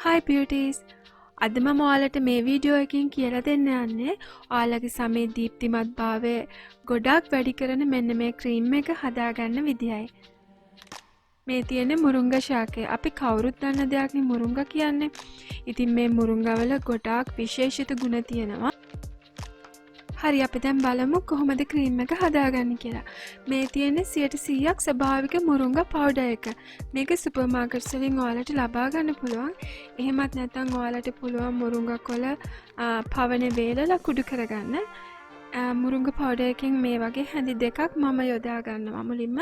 Hi beauties! අද මම ඔයාලට මේ වීඩියෝ එකකින් කියලා දෙන්න යන්නේ ඔයාලගේ සමේ දීප්තිමත් භාවය ගොඩක් වැඩි කරන මෙන්න මේ ක්‍රීම් එක හදාගන්න විදියයි. මේ තියෙන්නේ මුරුංගා ශාකය. අපි කවුරුත් දන්න දෙයක් නේ මුරුංගා කියන්නේ. ඉතින් මේ මුරුංගා වල ගොඩාක් විශේෂිත ගුණ තියෙනවා. හරි අපි දැන් බලමු කොහොමද ක්‍රීම් එක හදාගන්නේ කියලා. මේ තියෙන්නේ 100% ස්වභාවික මුරුංගා පවුඩර් එක. මේක සුපර් මාකට්ස් වලින් ඔයාලට ලබා ගන්න පුළුවන්. එහෙමත් නැත්නම් ඔයාලට පුළුවන් මුරුංගා කොළ පවනේ වේලලා කුඩු කරගන්න. මුරුංගා පවුඩර් එකෙන් මේ වගේ හැඳි දෙකක් මම යොදා ගන්නවා. මුලින්ම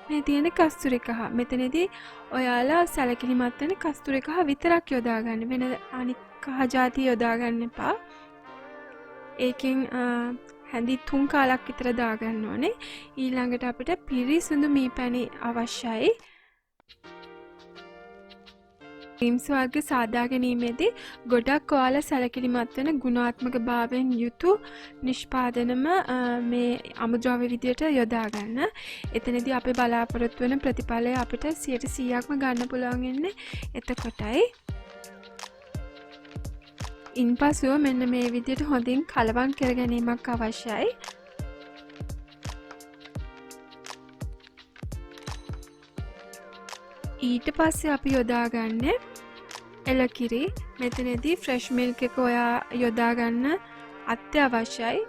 මේ තියෙන කස්තුරි කහ. මෙතනදී ඔයාලා සැලකිලිමත් වෙන කස්තුරි කහ විතරක් යොදා ගන්න. වෙන අනික් කහ ಜಾති යොදා ගන්න එපා. ඒකෙන් හැඳි 3 කාලක් විතර දාගන්න ඕනේ. ඊළඟට අපිට පිරිසිදු මී පැණි අවශ්‍යයි. ක්‍රීම්ස් වර්ග සාදා ගැනීමේදී ගොඩක් ඔයාලා සැලකිලිමත් වෙන ගුණාත්මක භාවයෙන් යුතු නිෂ්පාදනම මේ අමුද්‍රව්‍ය විදියට යොදා ගන්න. එතනදී අපි බලාපොරොත්තු වෙන ප්‍රතිඵලය අපිට 100%ක්ම ගන්න පුළුවන් වෙන්නේ එතකොටයි. ඉන්පසුව මෙන්න මේ විදියට හොඳින් කලවම් කර ගැනීමක් අවශ්‍යයි. ඊට පස්සේ අපි යොදාගන්නේ එලකිරි. මෙතනදී ෆ්‍රෙෂ් මිල්ක් එක ඔයා යොදා ගන්න අත්‍යවශ්‍යයි.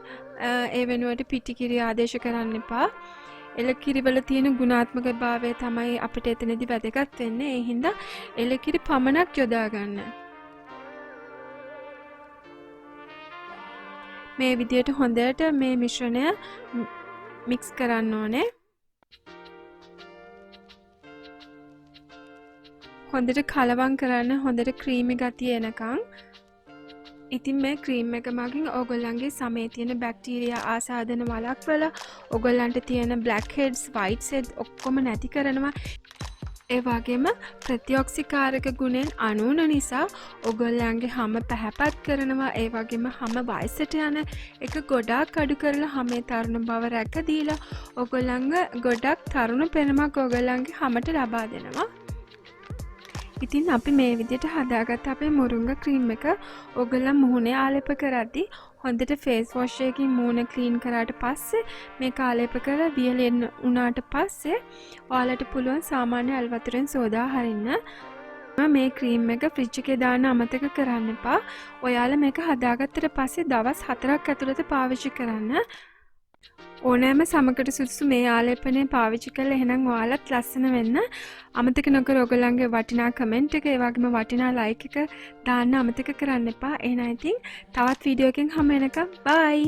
ඒ වෙනුවට පිටිකිරි ආදේශ කරන්න එපා. එලකිරි වල තියෙන ගුණාත්මක භාවය තමයි අපිට එතනදී වැදගත් වෙන්නේ. ඒ හින්දා එලකිරි පමණක් යොදා ගන්න. මේ විදියට හොඳට මේ මිශ්‍රණය මික්ස් කරන්න ඕනේ. හොඳට කලවම් කරන්න, හොඳට ක්‍රීමි ගතිය එනකන්. ඉතින් මේ ක්‍රීම් එක මගින් ඕගොල්ලන්ගේ සමේ තියෙන බැක්ටීරියා ආසාදන වළක්වලා ඕගොල්ලන්ට තියෙන බ්ලැක් හෙඩ්ස්, වයිට් හෙඩ්ස් ඔක්කොම නැති කරනවා. ඒ වගේම ප්‍රතිඔක්සිකාරක ගුණෙන් අනූන නිසා ඔගොල්ලන්ගේ හම පැහැපත් කරනවා. ඒ වගේම හම වයසට යන එක ගොඩාක් අඩු කරලා හමේ තරුණ බව රැක දීලා ඔගොල්ලන්ගේ ගොඩක් තරුණ පෙනුමක් ඔගොල්ලන්ගේ හමට ලබා දෙනවා. ඉතින් අපි මේ විදිහට හදාගත්ත අපේ මුරුංගා ක්‍රීම් එක ඔයගොල්ලන් මුහුණේ ආලේප කරද්දී හොඳට ෆේස් වොෂ් එකකින් මුහුණ ක්ලීන් කරාට පස්සේ මේක ආලේප කරලා වියලෙන්න උනාට පස්සේ ඔයාලට පුළුවන් සාමාන්‍ය අල් වතුරෙන් සෝදා හරින්න. මේ ක්‍රීම් එක ෆ්‍රිජ් එකේ දාන්න අමතක කරන්න එපා. ඔයාලා මේක හදාගත්තට පස්සේ දවස් 4ක් ඇතුළත පාවිච්චි කරන්න. ඕනෑම සමකට සුදුසු මේ ආලේපනය පාවිච්චි කරලා එහෙනම් ඔයාලත් ලස්සන වෙන්න. අමතක නොකර ඔයගොල්ලන්ගේ වටිනා කමෙන්ට් එක ඒ වගේම වටිනා ලයික් එක දාන්න අමතක කරන්න එපා. එහෙනම් ඉතින් තවත් වීඩියෝ එකකින් හමු වෙනකම් බයි.